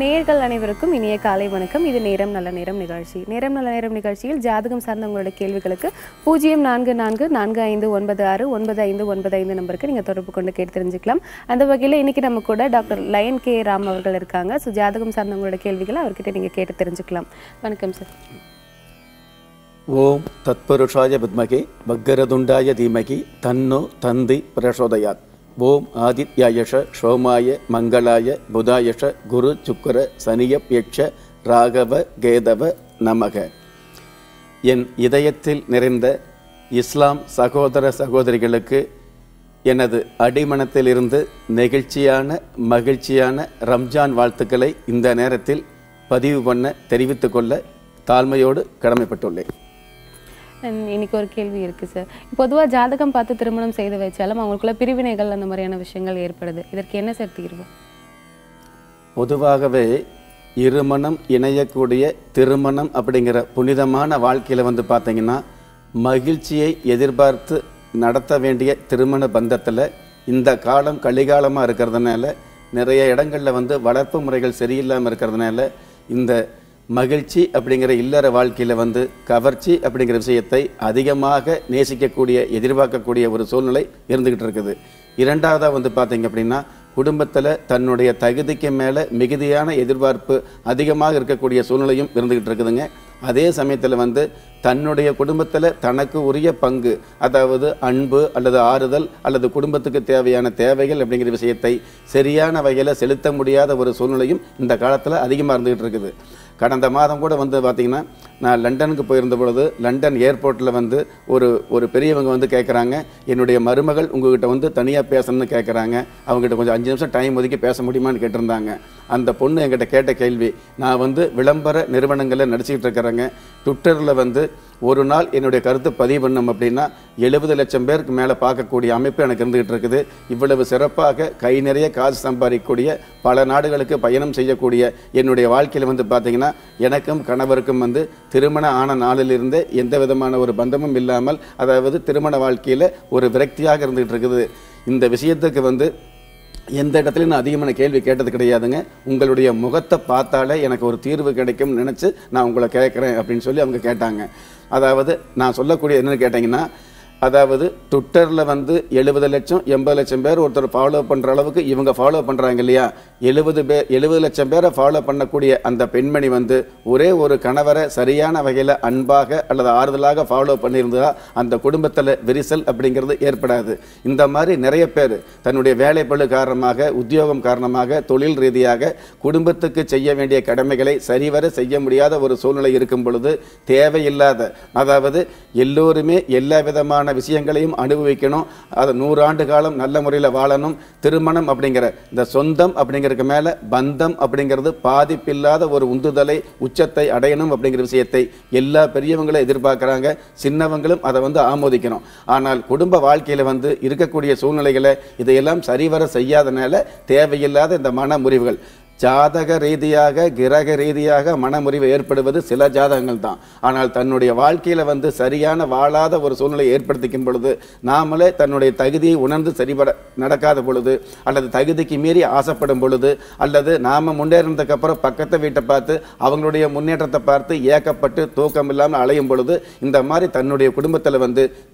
நேயர்கள் அனைவருக்கும் இனிய காலை வணக்கம். இது நேரம் நல்ல நேரம் நிகழ்ச்சி. நேரம் நல்ல நேரம் நிகழ்ச்சியில் ஜாதகம் சார்ந்த உங்களுடைய கேள்விகளுக்கு 0444469595 நம்பருக்கு நீங்கள் தொடர்பு கொண்டு கேட்டு தெரிஞ்சுக்கலாம். அந்த வகையில் இன்னைக்கு நம்ம கூட டாக்டர் லயன் கே ராம் அவர்கள் இருக்காங்க. ஸோ ஜாதகம் சார்ந்த உங்களோட கேள்விகளை அவர்கிட்ட நீங்கள் கேட்டு தெரிஞ்சுக்கலாம். வணக்கம் சார். ஓம் தத்புருஷாய வித்மகே வக்கரதுண்டாய தீமகி தன்னோ தந்தி பிரசோதயாத். ஓம் ஆதித்யாயஷ சோமாய மங்களாய புதாயஷ குரு சுக்கர சனியப்யக்ஷ ராகவ கேதவ நமக. என் இதயத்தில் நிறைந்த இஸ்லாம் சகோதர சகோதரிகளுக்கு எனது அடிமனத்திலிருந்து நெகிழ்ச்சியான மகிழ்ச்சியான ரம்ஜான் வாழ்த்துக்களை இந்த நேரத்தில் பதிவு பண்ண தெரிவித்துக் கொள்ள தாழ்மையோடு கடமைப்பட்டுள்ளேன். இன்னைக்கு ஒரு கேள்வி இருக்கு சார். பொதுவாக ஜாதகம் பார்த்து திருமணம் செய்து வச்சாலும் அவங்களுக்குள்ள பிரிவினைகள் அந்த மாதிரியான விஷயங்கள் ஏற்படுது. இதற்கு என்ன சார் தீர்வு? பொதுவாகவே இருமணம் இணையக்கூடிய திருமணம் அப்படிங்கிற புனிதமான வாழ்க்கையில் பார்த்தீங்கன்னா மகிழ்ச்சியை எதிர்பார்த்து நடத்த வேண்டிய திருமண பந்தத்தில் இந்த காலம் கலிகாலமாக இருக்கிறதுனால நிறைய இடங்களில் வளர்ப்பு முறைகள் சரியில்லாமல் இருக்கிறதுனால இந்த மகிழ்ச்சி அப்படிங்கிற இல்லற வாழ்க்கையில் கவர்ச்சி அப்படிங்கிற விஷயத்தை அதிகமாக நேசிக்கக்கூடிய எதிர்பார்க்கக்கூடிய ஒரு சூழ்நிலை இருந்துக்கிட்டு இருக்குது. இரண்டாவதாக பார்த்தீங்க அப்படின்னா குடும்பத்தில் தன்னுடைய தகுதிக்கு மேலே மிகுதியான எதிர்பார்ப்பு அதிகமாக இருக்கக்கூடிய சூழ்நிலையும் இருந்துக்கிட்டு இருக்குதுங்க. அதே சமயத்தில் தன்னுடைய குடும்பத்தில் தனக்கு உரிய பங்கு, அதாவது அன்பு அல்லது ஆறுதல் அல்லது குடும்பத்துக்கு தேவையான தேவைகள் அப்படிங்கிற விஷயத்தை சரியான வகையில் செலுத்த முடியாத ஒரு சூழ்நிலையும் இந்த காலத்தில் அதிகமாக இருந்துகிட்டு இருக்குது. கடந்த மாதம் கூட பார்த்திங்கன்னா நான் லண்டனுக்கு போயிருந்த பொழுது லண்டன் ஏர்போர்ட்டில் ஒரு பெரியவங்க கேட்குறாங்க, என்னுடைய மருமகள் உங்ககிட்ட தனியாக பேசணும்னு கேட்குறாங்க, அவங்ககிட்ட கொஞ்சம் 5 நிமிஷம் டைம் ஒதுக்கி பேச முடியுமான்னு கேட்டிருந்தாங்க. அந்த பொண்ணு என்கிட்ட கேட்ட கேள்வி, நான் விளம்பர நிறுவனங்களில் நடிச்சுக்கிட்டு இருக்கிறேங்க, ட்விட்டரில் ஒரு நாள் என்னுடைய கருத்து பதிவு பண்ணோம் அப்படின்னா 70 லட்சம் பேருக்கு மேலே பார்க்கக்கூடிய அமைப்பு எனக்கு இருந்துகிட்டு இருக்குது. இவ்வளவு சிறப்பாக கை நிறைய காசு சம்பாதிக்கக்கூடிய பல நாடுகளுக்கு பயணம் செய்யக்கூடிய என்னுடைய வாழ்க்கையில் பார்த்தீங்கன்னா எனக்கும் கணவருக்கும் திருமணம் ஆன நாளிலிருந்து எந்த விதமான ஒரு பந்தமும் இல்லாமல், அதாவது திருமண வாழ்க்கையில் ஒரு விரக்தியாக இருந்துகிட்டு இருக்குது. இந்த விஷயத்துக்கு எந்த இடத்துலையும் நான் அதிகமான கேள்வி கேட்டது கிடையாதுங்க. உங்களுடைய முகத்தை பார்த்தாலே எனக்கு ஒரு தீர்வு கிடைக்கும்னு நினச்சி நான் உங்களை கேட்குறேன் அப்படின்னு சொல்லி அவங்க கேட்டாங்க. அதாவது நான் சொல்லக்கூடிய என்னென்னு கேட்டிங்கன்னா, அதாவது ட்விட்டரில் 70 லட்சம் 80 லட்சம் பேர் ஒருத்தர் ஃபாலோ பண்ணுற அளவுக்கு இவங்க ஃபாலோ பண்ணுறாங்க இல்லையா, 70 லட்சம் பேரை ஃபாலோ பண்ணக்கூடிய அந்த பெண்மணி ஒரே ஒரு கணவரை சரியான வகையில் அன்பாக அல்லது ஆறுதலாக ஃபாலோ பண்ணியிருந்தா அந்த குடும்பத்தில் விரிசல் அப்படிங்கிறது ஏற்படாது. இந்த மாதிரி நிறைய பேர் தன்னுடைய வேலைப்பளு காரணமாக, உத்தியோகம் காரணமாக, தொழில் ரீதியாக குடும்பத்துக்கு செய்ய வேண்டிய கடமைகளை சரிவர செய்ய முடியாத ஒரு சூழ்நிலை இருக்கும் பொழுது தேவையில்லாத, அதாவது எல்லோருமே எல்லா விதமான விஷயங்களையும் அனுபவிக்கணும், அது 100 ஆண்டு காலம் நல்ல முறையில் வாழணும், திருமணம் அப்படிங்கிற இந்த சொந்தம் அப்படிங்கிறதுக்கு மேலே பந்தம் அப்படிங்கிறது பாதிப்பில்லாத ஒரு உந்துதலை உச்சத்தை அடையணும் அப்படிங்கிற விஷயத்தை எல்லா பெரியவங்களும் எதிர்பார்க்குறாங்க, சின்னவங்களும் அதை ஆமோதிக்கணும். ஆனால் குடும்ப வாழ்க்கையில் இருக்கக்கூடிய சூழ்நிலைகளை இதையெல்லாம் சரிவர செய்யாதனால தேவையில்லாத இந்த மன முறிவுகள், ஜாதக ரீதியாக கிரக ரீதியாக மனமுறிவு ஏற்படுவது சில ஜாதகங்கள் தான். ஆனால் தன்னுடைய வாழ்க்கையில் சரியான வாழாத ஒரு சூழ்நிலை ஏற்படுத்திக்கும் பொழுது, நாமளே தன்னுடைய தகுதியை உணர்ந்து சரிபட நடக்காத பொழுது, அல்லது தகுதிக்கு மீறி ஆசைப்படும் பொழுது, அல்லது நாம் முன்னேறினதுக்கப்புறம் பக்கத்தை வீட்டை பார்த்து அவங்களுடைய முன்னேற்றத்தை பார்த்து ஏக்கப்பட்டு தூக்கம் இல்லாமல் அலையும் பொழுது இந்த மாதிரி தன்னுடைய குடும்பத்தில்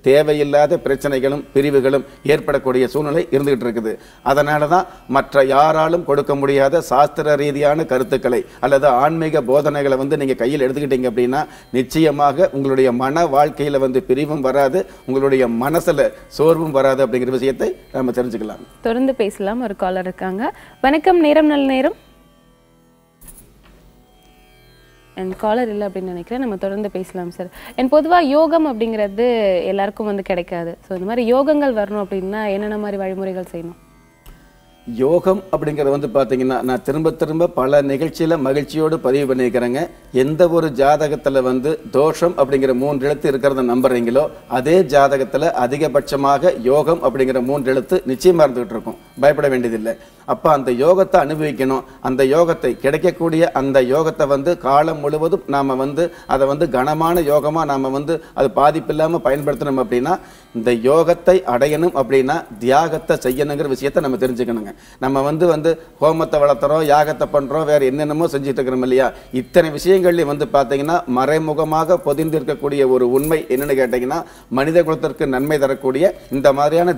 தேவையில்லாத பிரச்சனைகளும் பிரிவுகளும் ஏற்படக்கூடிய சூழ்நிலை இருந்துகிட்டு இருக்குது. அதனால தான் மற்ற யாராலும் கொடுக்க முடியாத சாஸ்திர ரீதியான கருத்துக்களை அல்லது ஆன்மீக போதனைகளை நீங்கள் கையில் எடுத்துக்கிட்டீங்க அப்படின்னா நிச்சயமாக உங்களுடைய மன வாழ்க்கையில் பிரிவும் வராது, உங்களுடைய மனசில் சோர்வும் வராது அப்படிங்கிற விஷயத்தை நம்ம தெரிஞ்சுக்கலாம். தொடர்ந்து பேசலாம். ஒரு காலர் இருக்காங்க. வணக்கம், நேரம் நல்ல நேரம். காலர் இல்லை அப்படின்னு நினைக்கிறேன். நம்ம தொடர்ந்து பேசலாம் சார். பொதுவாக யோகம் அப்படிங்கிறது எல்லாருக்கும் கிடைக்காது. ஸோ இந்த மாதிரி யோகங்கள் வரணும் அப்படின்னா என்னென்ன மாதிரி வழிமுறைகள் செய்யணும்? யோகம் அப்படிங்கிறது பார்த்தீங்கன்னா நான் திரும்ப திரும்ப பல நிகழ்ச்சியில் மகிழ்ச்சியோடு பதிவு பண்ணியிருக்கிறேங்க. எந்த ஒரு ஜாதகத்தில் தோஷம் அப்படிங்கிற 3 எழுத்து இருக்கிறத நம்புறீங்களோ அதே ஜாதகத்தில் அதிகபட்சமாக யோகம் அப்படிங்கிற 3 எழுத்து நிச்சயமாக இருந்துகிட்டு இருக்கும், பயப்பட வேண்டியதில்லை. அப்போ அந்த யோகத்தை அனுபவிக்கணும். அந்த யோகத்தை கிடைக்கக்கூடிய அந்த யோகத்தை வந்து காலம் முழுவதும் நாம் வந்து அதை வந்து கனமான யோகமாக நாம் வந்து அது பாதிப்பில்லாமல் பயன்படுத்தணும். அப்படின்னா இந்த யோகத்தை அடையணும் அப்படின்னா தியாகத்தை செய்யணுங்கிற விஷயத்தை நம்ம தெரிஞ்சுக்கணுங்க. நம்ம வந்து ஹோமத்தை வளர்த்துறோம், யாகத்தை பண்ணுறோம், வேறு என்னென்னமோ செஞ்சுட்டு இருக்கிறோம் இல்லையா. இத்தனை விஷயங்கள்லையும் வந்து பார்த்தீங்கன்னா மறைமுகமாக பொதிந்து இருக்கக்கூடிய ஒரு உண்மை என்னென்னு கேட்டிங்கன்னா, மனித குலத்திற்கு நன்மை தரக்கூடிய இந்த மாதிரியான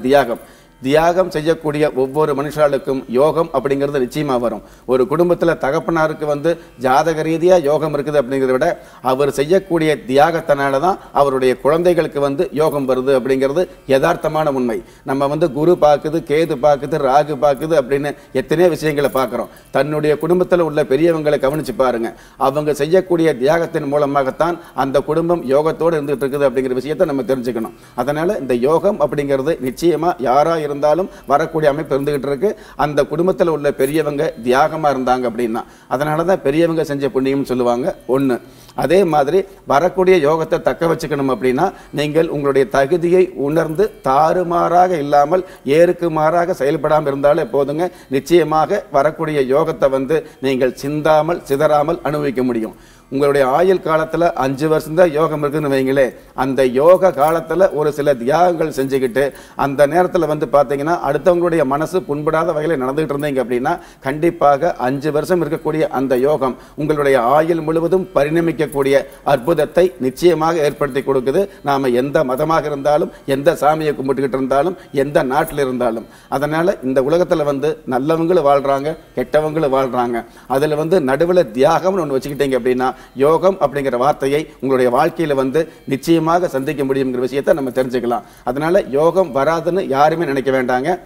தியாகம் செய்யக்கூடிய ஒவ்வொரு மனுஷாளுக்கும் யோகம் அப்படிங்கிறது நிச்சயமாக வரும். ஒரு குடும்பத்தில் தகப்பனாருக்கு வந்து ஜாதக ரீதியாக யோகம் இருக்குது அப்படிங்கிறத விட அவர் செய்யக்கூடிய தியாகத்தினால தான் அவருடைய குழந்தைகளுக்கு வந்து யோகம் வருது அப்படிங்கிறது யதார்த்தமான உண்மை. நம்ம வந்து குரு பார்க்குது, கேது பார்க்குது, ராகு பார்க்குது அப்படின்னு எத்தனையோ விஷயங்களை பார்க்குறோம். தன்னுடைய குடும்பத்தில் உள்ள பெரியவங்களை கவனித்து பாருங்கள். அவங்க செய்யக்கூடிய தியாகத்தின் மூலமாகத்தான் அந்த குடும்பம் யோகத்தோடு இருந்துகிட்டு இருக்குது அப்படிங்கிற விஷயத்தை நம்ம தெரிஞ்சுக்கணும். அதனால் இந்த யோகம் அப்படிங்கிறது நிச்சயமாக யாராக இருந்தாலும் வரக்கூடிய அமைப்பு இருந்துகிட்டு இருக்கு. அந்த குடும்பத்தில் உள்ள பெரியவங்க தியாகமா இருந்தாங்க அப்படின்னா அதனால தான் பெரியவங்க செஞ்ச புண்ணியம் சொல்லுவாங்க. ஒன்று. அதே மாதிரி வரக்கூடிய யோகத்தை தக்க வச்சுக்கணும் அப்படின்னா நீங்கள் உங்களுடைய தகுதியை உணர்ந்து தாறுமாறாக இல்லாமல் ஏருக்கு மாறாக செயல்படாமல் இருந்தாலே போதுங்க. நிச்சயமாக வரக்கூடிய யோகத்தை வந்து நீங்கள் சிந்தாமல் சிதறாமல் அனுபவிக்க முடியும். உங்களுடைய ஆயுள் காலத்தில் 5 வருஷம் தான் யோகம் இருக்குதுன்னு வைங்களே, அந்த யோக காலத்தில் ஒரு சில தியாகங்கள் செஞ்சுக்கிட்டு அந்த நேரத்தில் வந்து பார்த்தீங்கன்னா அடுத்தவங்களுடைய மனசு புண்படாத வகையில் நடந்துகிட்டு இருந்தீங்க அப்படின்னா கண்டிப்பாக 5 வருஷம் இருக்கக்கூடிய அந்த யோகம் உங்களுடைய ஆயுள் முழுவதும் பரிணமிக்கக்கூடிய அற்புதத்தை நிச்சயமாக ஏற்படுத்தி கொடுக்குது. நாம் எந்த மதமாக இருந்தாலும், எந்த சாமியை கும்பிட்டுக்கிட்டு இருந்தாலும், எந்த நாட்டில் இருந்தாலும். அதனால் இந்த உலகத்தில் வந்து நல்லவங்களும் வாழ்கிறாங்க, கெட்டவங்களும் வாழ்கிறாங்க. அதில் வந்து நடுவில் தியாகம்னு ஒன்று வச்சுக்கிட்டீங்க அப்படின்னா யோகம் அப்படிங்கிற வார்த்தையை உங்களுடைய வாழ்க்கையில வந்து நிச்சயமாக சந்திக்க முடியுங்கிற விஷயத்தை நம்ம தெரிஞ்சுக்கலாம். அதனால யோகம் வராதுன்னு யாருமே நினைக்க வேண்டாங்க.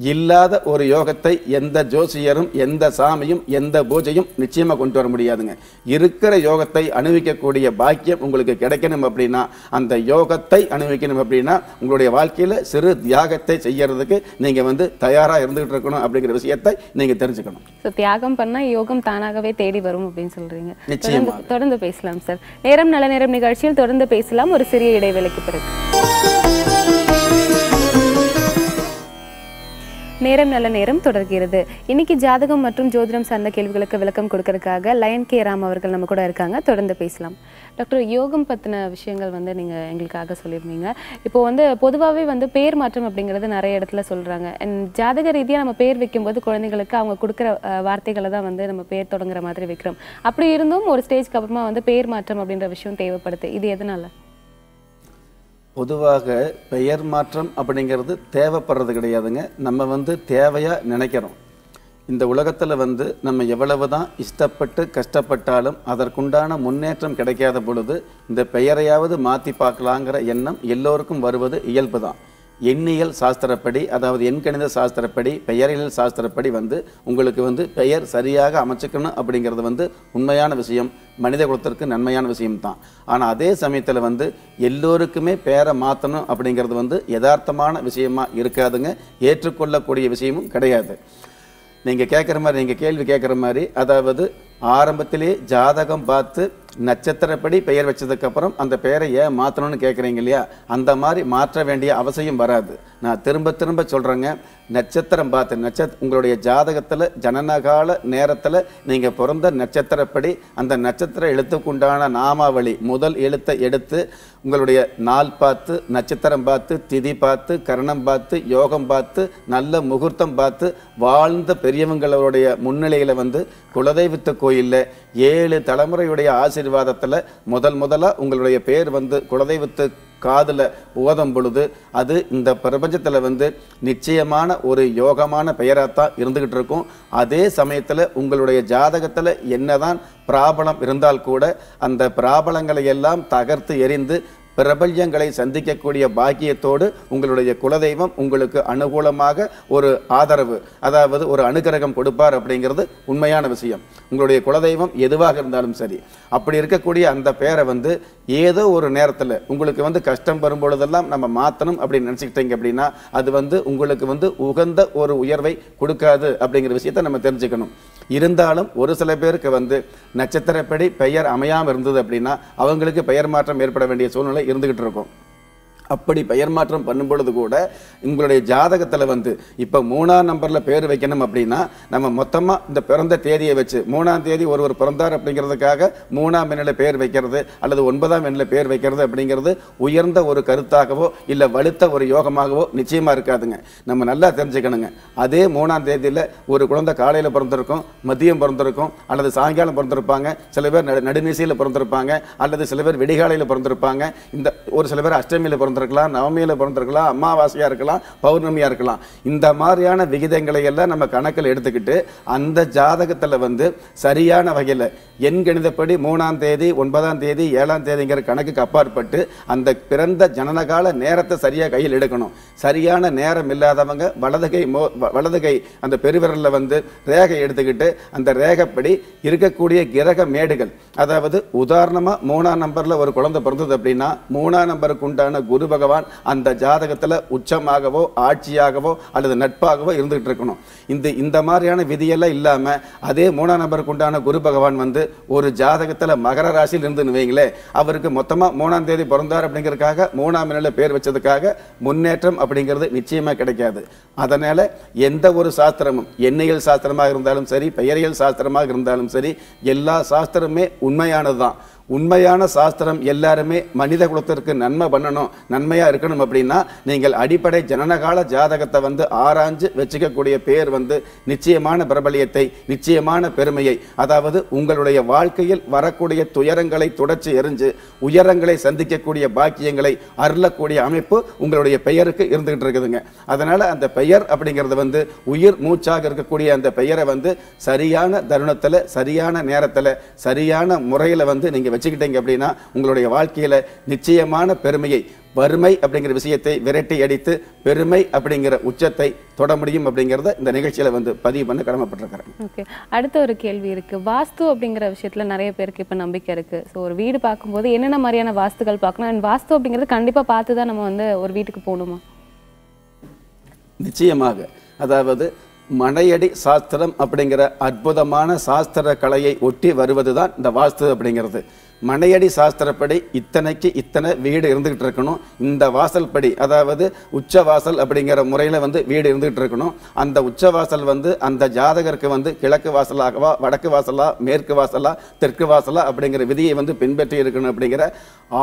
இல்லாத ஒரு யோகத்தை எந்த ஜோசியரும், எந்த சாமியும், எந்த பூஜையும் நிச்சயமா கொண்டு வர முடியாதுங்க. இருக்கிற யோகத்தை அனுபவிக்கக்கூடிய பாக்கியம் உங்களுக்கு கிடைக்கணும் அப்படின்னா, அந்த யோகத்தை அனுபவிக்கணும் அப்படின்னா உங்களுடைய வாழ்க்கையில சிறு தியாகத்தை செய்யறதுக்கு நீங்க வந்து தயாரா இருந்துகிட்டு இருக்கணும் அப்படிங்கிற விஷயத்தை நீங்க தெரிஞ்சுக்கணும். தியாகம் பண்ணா யோகம் தானாகவே தேடி வரும் அப்படின்னு சொல்றீங்க. நிச்சயமா தொடர்ந்து பேசலாம் சார். நேரம் நல்ல நேரம் நிகழ்ச்சியில் தொடர்ந்து பேசலாம் ஒரு சிறிய இடைவேளைக்கு பிறகு. நேரம் நல்ல நேரம் தொடர்கிறது. இன்னைக்கு ஜாதகம் மற்றும் ஜோதிடம் சார்ந்த கேள்விகளுக்கு விளக்கம் கொடுக்கறதுக்காக லயன் கே ராம் அவர்கள் நம்ம கூட இருக்காங்க. தொடர்ந்து பேசலாம். டாக்டர், யோகம் பற்றின விஷயங்கள் வந்து நீங்கள் எங்களுக்காக சொல்லியிருந்தீங்க. இப்போ வந்து பொதுவாகவே வந்து பேர் மாற்றம் அப்படிங்கிறது நிறைய இடத்துல சொல்கிறாங்க. ஜாதக ரீதியாக நம்ம பேர் வைக்கும்போது குழந்தைங்களுக்கு அவங்க கொடுக்குற வார்த்தைகளை தான் வந்து நம்ம பேர் தொடங்குற மாதிரி வைக்கிறோம். அப்படி இருந்தும் ஒரு ஸ்டேஜ்க்கு அப்புறமா வந்து பேர் மாற்றம் அப்படின்ற விஷயம் தேவைப்படுது. இது எதனால? பொதுவாக பெயர் மாற்றம் அப்படிங்கிறது தேவைப்படுறது கிடையாதுங்க. நம்ம வந்து தேவையாக நினைக்கிறோம். இந்த உலகத்தில் வந்து நம்ம எவ்வளவு தான் இஷ்டப்பட்டு கஷ்டப்பட்டாலும் அதற்குண்டான முன்னேற்றம் கிடைக்காத பொழுது இந்த பெயரையாவது மாற்றி பார்க்கலாங்கிற எண்ணம் எல்லோருக்கும் வருவது இயல்பு தான். எண்ணியல் சாஸ்திரப்படி, அதாவது எண்கணித சாஸ்திரப்படி, பெயரியல் சாஸ்திரப்படி வந்து உங்களுக்கு வந்து பெயர் சரியாக அமைச்சுக்கணும் அப்படிங்கிறது வந்து உண்மையான விஷயம், மனித குலத்திற்கு நன்மையான விஷயம்தான். ஆனால் அதே சமயத்தில் வந்து எல்லோருக்குமே பேரை மாற்றணும் அப்படிங்கிறது வந்து யதார்த்தமான விஷயமா இருக்காதுங்க, ஏற்றுக்கொள்ளக்கூடிய விஷயமும் கிடையாது. நீங்கள் கேட்குற மாதிரி, நீங்கள் கேள்வி கேட்குற மாதிரி, அதாவது ஆரம்பத்திலே ஜாதகம் பார்த்து நட்சத்திரப்படி பெயர் வச்சதுக்கப்புறம் அந்த பெயரை ஏன் மாற்றணும்னு கேட்குறீங்க இல்லையா, அந்த மாதிரி மாற்ற வேண்டிய அவசியம் வராது. நான் திரும்ப திரும்ப சொல்கிறேங்க, நட்சத்திரம் பார்த்து உங்களுடைய ஜாதகத்தில் ஜனனகால நேரத்தில் நீங்கள் பிறந்த நட்சத்திரப்படி அந்த நட்சத்திர எழுத்துக்குண்டான நாமாவளி முதல் எழுத்தை எடுத்து உங்களுடைய நாள் பார்த்து, நட்சத்திரம் பார்த்து, திதி பார்த்து, கரணம் பார்த்து, யோகம் பார்த்து, நல்ல முகூர்த்தம் பார்த்து வாழ்ந்த பெரியவங்களுடைய முன்னிலையில் வந்து குலதெய்வத்து கோயிலில் 7 தலைமுறையுடைய ஆசீர்வாதத்தில் முதலாக உங்களுடைய பேர் வந்து குலதெய்வத்து காதில் ஓதும் பொழுது அது இந்த பிரபஞ்சத்தில் வந்து நிச்சயமான ஒரு யோகமான பெயராகத்தான் இருந்துகிட்டு இருக்கும். அதே சமயத்தில் உங்களுடைய ஜாதகத்தில் என்னதான் பிராபலம் இருந்தால் கூட அந்த பிராபலங்களை எல்லாம் தகர்த்து எறிந்து பிரபஞ்சங்களை சந்திக்கக்கூடிய பாக்கியத்தோடு உங்களுடைய குலதெய்வம் உங்களுக்கு அனுகூலமாக ஒரு ஆதரவு, அதாவது ஒரு அனுகிரகம் கொடுப்பார் அப்படிங்கிறது உண்மையான விஷயம். உங்களுடைய குலதெய்வம் எதுவாக இருந்தாலும் சரி, அப்படி இருக்கக்கூடிய அந்த பேரை வந்து ஏதோ ஒரு நேரத்தில் உங்களுக்கு வந்து கஷ்டம் வரும்பொழுதெல்லாம் நம்ம மாற்றணும் அப்படின்னு நினச்சிக்கிட்டீங்க அப்படின்னா அது வந்து உங்களுக்கு வந்து உகந்த ஒரு உயர்வை கொடுக்காது அப்படிங்கிற விஷயத்தை நம்ம தெரிஞ்சுக்கணும். இருந்தாலும் ஒரு சில பேருக்கு வந்து நட்சத்திரப்படி பெயர் அமையாமல் இருந்தது அப்படின்னா அவங்களுக்கு பெயர் மாற்றம் ஏற்பட வேண்டிய சூழ்நிலை இருந்துகிட்டு இருக்கும். அப்படி பெயர் மாற்றம் பண்ணும் பொழுது கூட உங்களுடைய ஜாதகத்தில் வந்து இப்போ 3ஆம் நம்பரில் பேர் வைக்கணும் அப்படின்னா நம்ம மொத்தமாக இந்த பிறந்த தேதியை வச்சு 3ஆம் தேதி ஒருவர் பிறந்தார் அப்படிங்கிறதுக்காக 3ஆம் எண்ணில் பேர் வைக்கிறது அல்லது 9ஆம் எண்ணில் பேர் வைக்கிறது அப்படிங்கிறது உயர்ந்த ஒரு கருத்தாகவோ இல்லை வலுத்த ஒரு யோகமாகவோ நிச்சயமாக இருக்காதுங்க. நம்ம நல்லா தெரிஞ்சுக்கணுங்க. அதே 3ஆம் தேதியில் ஒரு குழந்தை காலையில் பிறந்திருக்கும், மதியம் பிறந்திருக்கும், அல்லது சாயங்காலம் பிறந்திருப்பாங்க, சில பேர் நடுநிசையில் பிறந்திருப்பாங்க, அல்லது சில பேர் விடிகாலையில் பிறந்திருப்பாங்க, இந்த ஒரு சில பேர் அஷ்டமியில் பிறந்திருக்கலாம், நவமியில் பிறந்திருக்கலாம், அமாவாசையா இருக்கலாம், பௌர்ணமியா இருக்கலாம். இந்த மாதிரியான விகிதங்களை எல்லாம் நம்ம கணக்கில் எடுத்துக்கிட்டு அந்த ஜாதகத்தில் வந்து சரியான வகையில் எண் கணிதப்படி 3ஆம் தேதி 9ஆம் தேதி 7ஆம் தேதிங்கிற கணக்குக்கு அப்பாற்பட்டு அந்த பிறந்த ஜனனகால நேரத்தை சரியாக கையில் எடுக்கணும். சரியான நேரம் இல்லாதவங்க வலதுகை அந்த பெருவிரலில் வந்து ரேகை எடுத்துக்கிட்டு அந்த ரேகைப்படி இருக்கக்கூடிய கிரக மேடுகள், அதாவது உதாரணமாக 3ஆம் நம்பரில் ஒரு குழந்தை பிறந்தது அப்படின்னா 3ஆம் நம்பருக்கு உண்டான குரு பகவான் அந்த ஜாதகத்தில் உச்சமாகவோ ஆட்சியாகவோ அல்லது நட்பாகவோ இருந்துகிட்டு இருக்கணும். இந்த மாதிரியான விதியெல்லாம் இல்லாமல் அதே 3ஆம் நம்பருக்கு உண்டான குரு பகவான் வந்து ஒரு ஜாதகத்தில் மகர ராசியில் இருந்துன்னு வைங்களே, அவருக்கு மொத்தமாக 3ஆம் தேதி பிறந்தார் அப்படிங்கிறதுக்காக 3ஆம் எண்ணில் பேர் வச்சதுக்காக முன்னேற்றம் அப்படிங்கிறது நிச்சயமாக கிடைக்காது. அதனால் எந்த ஒரு சாஸ்திரமும் எண்ணியல் சாஸ்திரமாக இருந்தாலும் சரி, பெயரியல் சாஸ்திரமாக இருந்தாலும் சரி, எல்லா சாஸ்திரமே உண்மையானது தான். உண்மையான சாஸ்திரம் எல்லாருமே மனித குலத்திற்கு நன்மை பண்ணணும், நன்மையாக இருக்கணும் அப்படின்னா நீங்கள் அடிப்படை ஜனனகால ஜாதகத்தை வந்து ஆராய்ஞ்சு வச்சுக்கக்கூடிய பேர் வந்து நிச்சயமான பிரபலியத்தை, நிச்சயமான பெருமையை, அதாவது உங்களுடைய வாழ்க்கையில் வரக்கூடிய துயரங்களை தொடர்ச்சி எறிஞ்சு உயரங்களை சந்திக்கக்கூடிய பாக்கியங்களை அருளக்கூடிய அமைப்பு உங்களுடைய பெயருக்கு இருந்துகிட்டு இருக்குதுங்க. அதனால் அந்த பெயர் அப்படிங்கிறது வந்து உயிர் மூச்சாக இருக்கக்கூடிய அந்த பெயரை வந்து சரியான தருணத்தில், சரியான நேரத்தில், சரியான முறையில் வந்து நீங்கள் வச்சுக்கிட்டீங்க அப்படின்னா உங்களுடைய வாழ்க்கையில நிச்சயமான பெருமையை, வறுமை அப்படிங்கிற விஷயத்தை விரட்டி அடித்து பெருமை அப்படிங்கிற உச்சத்தை தொட முடியும் அப்படிங்கிறத இந்த நிகழ்ச்சியில வந்து பதிவு பண்ண கடமைப்பட்டிருக்கிறேன். ஓகே, அடுத்த ஒரு கேள்வி இருக்கு. வாஸ்து அப்படிங்கிற விஷயத்துல நிறைய பேருக்கு இப்ப நம்பிக்கை இருக்கு. ஸோ ஒரு வீடு பார்க்கும்போது என்னென்ன மாதிரியான வாஸ்துகள் பார்க்கணும், அண்ட் வாஸ்து அப்படிங்கிறது கண்டிப்பா பார்த்து தான் நம்ம வந்து ஒரு வீட்டுக்கு போகணுமா? நிச்சயமாக. அதாவது மனையடி சாஸ்திரம் அப்படிங்கிற அற்புதமான சாஸ்திர கலையை ஒட்டி வருவதுதான் இந்த வாஸ்து அப்படிங்கிறது. மனையடி சாஸ்திரப்படி இத்தனைக்கு இத்தனை வீடு இருந்துகிட்டு இருக்கணும், இந்த வாசல் படி, அதாவது உச்ச வாசல் அப்படிங்கிற முறையில் வந்து வீடு இருந்துகிட்டு இருக்கணும். அந்த உச்ச வாசல் வந்து அந்த ஜாதகருக்கு வந்து கிழக்கு வாசலாகவா, வடக்கு வாசலா, மேற்கு வாசலா, தெற்கு வாசலா அப்படிங்கிற விதியை வந்து பின்பற்றி இருக்கணும். அப்படிங்கிற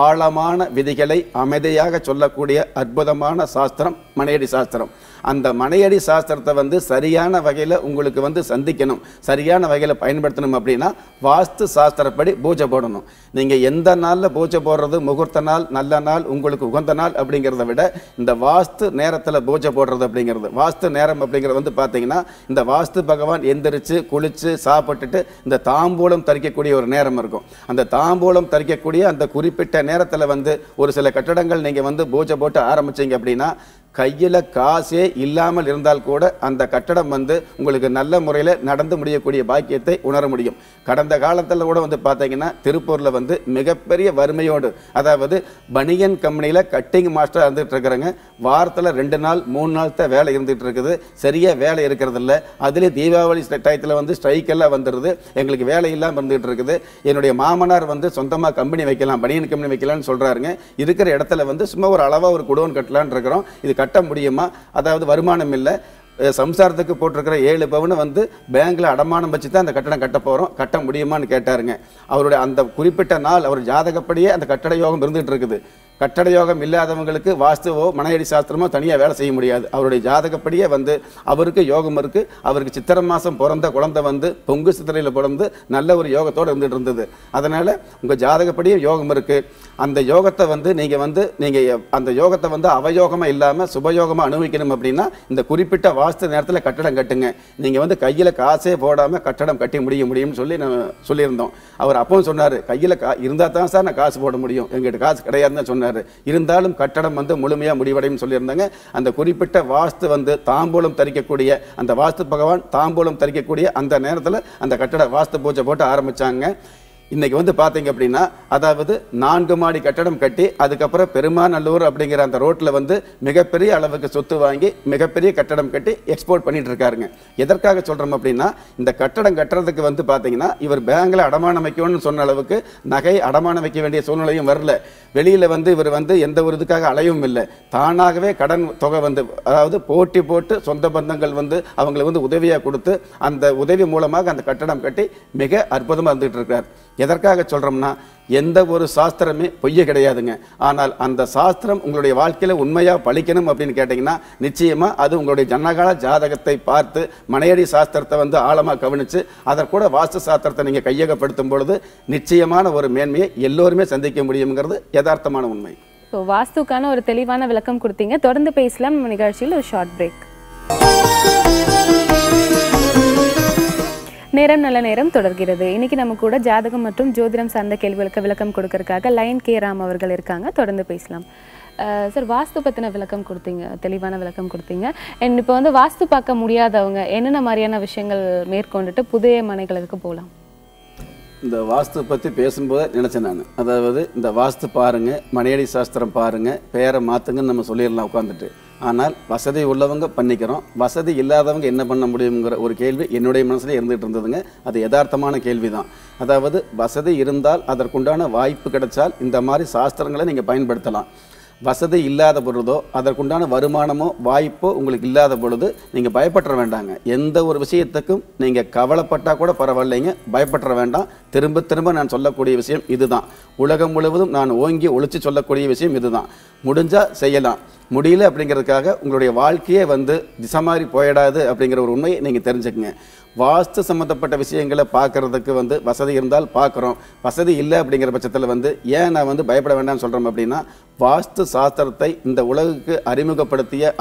ஆழமான விதிகளை அமைதியாக சொல்லக்கூடிய அற்புதமான சாஸ்திரம் மனையடி சாஸ்திரம். அந்த மனையடி சாஸ்திரத்தை வந்து சரியான வகையில் உங்களுக்கு வந்து சந்திக்கணும், சரியான வகையில் பயன்படுத்தணும் அப்படின்னா வாஸ்து சாஸ்திரப்படி பூஜை போடணும். நீங்கள் எந்த நாளில் பூஜை போடுறது முகூர்த்த நாள், நல்ல நாள், உங்களுக்கு உகந்த நாள் அப்படிங்கிறத விட இந்த வாஸ்து நேரத்தில் பூஜை போடுறது அப்படிங்கிறது, வாஸ்து நேரம் அப்படிங்கிறது வந்து பார்த்தீங்கன்னா இந்த வாஸ்து பகவான் எந்திரிச்சு குளிச்சு சாப்பிட்டுட்டு இந்த தாம்பூலம் தரிக்கக்கூடிய ஒரு நேரம் இருக்கும். அந்த தாம்பூலம் தரிக்கக்கூடிய அந்த குறிப்பிட்ட நேரத்தில் வந்து ஒரு சில கட்டடங்கள் நீங்கள் வந்து பூஜை போட்டு ஆரம்பிச்சிங்க அப்படின்னா கையில் காசே இல்லாமல் இருந்தால் கூட அந்த கட்டடம் வந்து உங்களுக்கு நல்ல முறையில் நடந்து முடியக்கூடிய பாக்கியத்தை உணர முடியும். கடந்த காலத்தில் கூட வந்து பார்த்தீங்கன்னா திருப்பூரில் வந்து மிகப்பெரிய வறுமையோடு, அதாவது பனியன் கம்பெனியில் கட்டிங் மாஸ்டராக இருந்துகிட்டு இருக்கிறாங்க. வாரத்தில் 2 நாள் 3 நாள் தான் வேலை இருந்துகிட்டு இருக்குது, சரியாக வேலை இருக்கிறது இல்லை. அதுலேயும் தீபாவளி டயத்தில் வந்து ஸ்ட்ரைக்கெல்லாம் வந்துடுது, எங்களுக்கு வேலை இல்லாமல் இருந்துகிட்டு இருக்குது. என்னுடைய மாமனார் வந்து சொந்தமாக கம்பெனி வைக்கலாம், பனியன் கம்பெனி வைக்கலாம்னு சொல்கிறாருங்க. இருக்கிற இடத்துல வந்து சும்மா ஒரு அளவாக ஒரு குடோன் கட்டலான்னு இருக்கிறோம், இது கட்ட முடியுமா? அதாவது வருமானம் இல்லை, சம்சாரத்துக்கு போட்டிருக்கிற 7 பவுன் வந்து பேங்க்ல அடமானம் வச்சு தான் அந்த கட்டடம் கட்ட போகிறோம், கட்ட முடியுமான்னு கேட்டாருங்க. அவருடைய அந்த குறிப்பிட்ட நாள் அவர் ஜாதகப்படியே அந்த கட்டட யோகம் இருந்துகிட்டு இருக்குது. கட்டட யோகம் இல்லாதவங்களுக்கு வாஸ்துவோ மனையடி சாஸ்திரமோ தனியாக வேலை செய்ய முடியாது. அவருடைய ஜாதகப்படியே வந்து அவருக்கு யோகம் இருக்குது. அவருக்கு சித்திரை மாதம் பிறந்த குழந்தை வந்து பொங்கு சித்திரையில் பிறந்து நல்ல ஒரு யோகத்தோடு இருந்துகிட்டு இருந்தது. அதனால் உங்கள் ஜாதகப்படியே யோகம் இருக்குது. அந்த யோகத்தை வந்து நீங்கள் அந்த யோகத்தை வந்து அவயோகமாக இல்லாமல் சுபயோகமாக அனுபவிக்கணும் அப்படின்னா இந்த குறிப்பிட்ட வாஸ்து நேரத்தில் கட்டடம் கட்டுங்க. நீங்கள் வந்து கையில் காசே போடாமல் கட்டடம் கட்டி முடியும்னு சொல்லி நான் சொல்லியிருந்தோம். அவர் அப்பவும் சொன்னார், கையில் இருந்தால் தான் சார் நான் காசு போட முடியும், எங்கிட்ட காசு கிடையாதுன்னு தான் சொன்னார். இருந்தாலும் கட்டடம் வந்து முழுமையாக முடிவடையும் சொல்லியிருந்தாங்க. அந்த குறிப்பிட்ட வாஸ்து வந்து தாம்பூலம் தரிக்கக்கூடிய அந்த வாஸ்து பகவான் தாம்பூலம் தரிக்கக்கூடிய அந்த நேரத்தில் அந்த கட்டட வாஸ்து பூஜை போட்டு ஆரம்பித்தாங்க. இன்னைக்கு வந்து பார்த்தீங்க அப்படின்னா, அதாவது 4 மாடி கட்டடம் கட்டி அதுக்கப்புறம் பெருமாநல்லூர் அப்படிங்கிற அந்த ரோட்டில் வந்து மிகப்பெரிய அளவுக்கு சொத்து வாங்கி மிகப்பெரிய கட்டடம் கட்டி எக்ஸ்போர்ட் பண்ணிட்டு இருக்காருங்க. எதற்காக சொல்கிறோம் அப்படின்னா, இந்த கட்டடம் கட்டுறதுக்கு வந்து பார்த்தீங்கன்னா இவர் பேங்கில் அடமானம் வைக்கணும்னு சொன்ன அளவுக்கு நகை அடமானம் வைக்க வேண்டிய சூழ்நிலையும் வரல. வெளியில் வந்து இவர் வந்து எந்த ஒரு இதுக்காக அலையவும் இல்லை. தானாகவே கடன் தொகை வந்து அதாவது போட்டி போட்டு சொந்த பந்தங்கள் வந்து அவங்களை வந்து உதவியாக கொடுத்து அந்த உதவி மூலமாக அந்த கட்டடம் கட்டி மிக அற்புதமாக இருந்துகிட்டு இருக்கார். எதற்காக சொல்கிறோம்னா, எந்த ஒரு சாஸ்திரமே பொய்ய கிடையாதுங்க. ஆனால் அந்த சாஸ்திரம் உங்களுடைய வாழ்க்கையில் உண்மையாக பழிக்கணும் அப்படின்னு கேட்டிங்கன்னா நிச்சயமாக அது உங்களுடைய ஜனகால ஜாதகத்தை பார்த்து மனையடி சாஸ்திரத்தை வந்து ஆழமாக கவனித்து அதற்கூட வாஸ்து சாஸ்திரத்தை நீங்கள் கையகப்படுத்தும் பொழுது நிச்சயமான ஒரு மேன்மையை எல்லோருமே சந்திக்க முடியுங்கிறது யதார்த்தமான உண்மை. ஸோ வாஸ்துக்கான ஒரு தெளிவான விளக்கம் கொடுத்தீங்க. தொடர்ந்து பேசலாம். நம்ம நிகழ்ச்சியில் ஒரு ஷார்ட் பிரேக். நேரம் நல்ல நேரம் தொடர்கிறது. இன்னைக்கு நம்ம கூட ஜாதகம் மற்றும் ஜோதிடம் சார்ந்த கேள்விகளுக்கு விளக்கம் கொடுக்கறதுக்காக லயன் கே ராம் அவர்கள் இருக்காங்க. தொடர்ந்து பேசலாம். சார், வாஸ்து பற்றின விளக்கம் கொடுத்தீங்க, தெளிவான விளக்கம் கொடுத்தீங்க. அண்ட் இப்போ வந்து வாஸ்து பார்க்க முடியாதவங்க என்னென்ன மாதிரியான விஷயங்கள் மேற்கொண்டுட்டு புதிய மனைகளுக்கு போகலாம்? இந்த வாஸ்து பற்றி பேசும்போது நினச்சேன் நான், அதாவது இந்த வாஸ்து பாருங்கள், மனையடி சாஸ்திரம் பாருங்கள், பேரை மாற்றுங்கன்னு நம்ம சொல்லிடலாம் உட்காந்துட்டு. ஆனால் வசதி உள்ளவங்க பண்ணிக்கிறோம், வசதி இல்லாதவங்க என்ன பண்ண முடியுங்கிற ஒரு கேள்வி என்னுடைய மனசுல இருந்துகிட்டு இருந்ததுங்க. அது யதார்த்தமான கேள்வி தான். அதாவது வசதி இருந்தால் அதற்குண்டான வாய்ப்பு கிடைச்சால் இந்த மாதிரி சாஸ்திரங்களை நீங்கள் பயன்படுத்தலாம். வசதி இல்லாத பொழுதோ அதற்குண்டான வருமானமோ வாய்ப்போ உங்களுக்கு இல்லாத பொழுது நீங்கள் பயப்பட வேண்டாங்க. எந்த ஒரு விஷயத்துக்கும் நீங்கள் கவலைப்பட்டால் கூட பரவாயில்லைங்க, பயப்பட வேண்டாம். திரும்ப திரும்ப நான் சொல்லக்கூடிய விஷயம் இதுதான். உலகம் முழுவதும் நான் ஓங்கி ஒழிச்சு சொல்லக்கூடிய விஷயம் இதுதான். முடிஞ்சால் செய்யலாம், முடியல அப்படிங்கிறதுக்காக உங்களுடைய வாழ்க்கையே வந்து திசை மாதிரி போயிடாது அப்படிங்கிற ஒரு உண்மையை நீங்கள் தெரிஞ்சுக்கங்க. வாஸ்து சம்மந்தப்பட்ட விஷயங்களை பார்க்குறதுக்கு வந்து வசதி இருந்தால் பார்க்குறோம், வசதி இல்லை அப்படிங்கிற பட்சத்தில் வந்து ஏன் நான் வந்து பயப்பட வேண்டாம்னு சொல்கிறோம் அப்படின்னா, வாஸ்து சாஸ்திரத்தை இந்த உலகுக்கு அறிமுகப்படுத்திய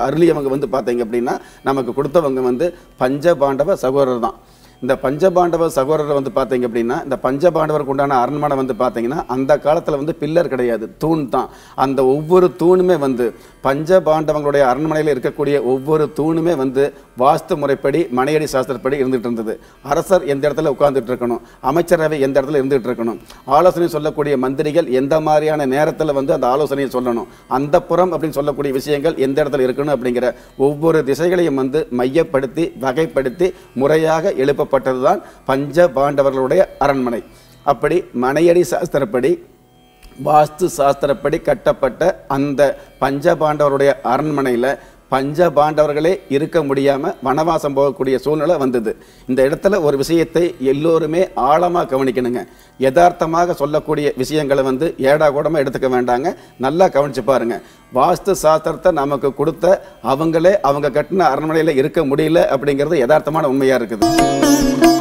அருளியவங்க வந்து பார்த்தீங்க அப்படின்னா நமக்கு கொடுத்தவங்க வந்து பஞ்சபாண்டவ சகோதரர் தான். இந்த பஞ்சபாண்டவ சகோதரர் வந்து பார்த்தீங்க அப்படின்னா, இந்த பஞ்சபாண்டவருக்கு உண்டான அரண்மனை வந்து பார்த்தீங்கன்னா அந்த காலத்தில் வந்து பில்லர் கிடையாது, தூண் தான். அந்த ஒவ்வொரு தூணுமே வந்து பஞ்சபாண்டவங்களுடைய அரண்மனையில் இருக்கக்கூடிய ஒவ்வொரு தூணுமே வந்து வாஸ்து முறைப்படி மனையடி சாஸ்திரப்படி இருந்துகிட்டு இருந்தது. அரசர் எந்த இடத்துல உட்கார்ந்துட்டு இருக்கணும், அமைச்சரவை எந்த இடத்துல இருந்துகிட்டு இருக்கணும், ஆலோசனை சொல்லக்கூடிய மந்திரிகள் எந்த மாதிரியான நேரத்தில் வந்து அந்த ஆலோசனையை சொல்லணும், அந்த புறம் அப்படின்னு சொல்லக்கூடிய விஷயங்கள் எந்த இடத்துல இருக்கணும் அப்படிங்கிற ஒவ்வொரு திசைகளையும் வந்து மையப்படுத்தி வகைப்படுத்தி முறையாக எழுப்பப்பட்டதுதான் பஞ்ச பாண்டவர்களுடைய அரண்மனை. அப்படி மனையடி சாஸ்திரப்படி வாஸ்து சாஸ்திரப்படி கட்டப்பட்ட அந்த பஞ்சபாண்டவருடைய அரண்மனையில் பஞ்சபாண்டவர்களே இருக்க முடியாமல் வனவாசம் போகக்கூடிய சூழ்நிலை வந்தது. இந்த இடத்துல ஒரு விஷயத்தை எல்லோருமே ஆழமாக கவனிக்கணுங்க. யதார்த்தமாக சொல்லக்கூடிய விஷயங்களை வந்து ஏடா கூடமாக எடுத்துக்க வேண்டாங்க, நல்லா கவனிச்சு பாருங்க. வாஸ்து சாஸ்திரத்தை நமக்கு கொடுத்த அவங்களே அவங்க கட்டின அரண்மனையில் இருக்க முடியல அப்படிங்கிறது யதார்த்தமான உண்மையாக இருக்குது.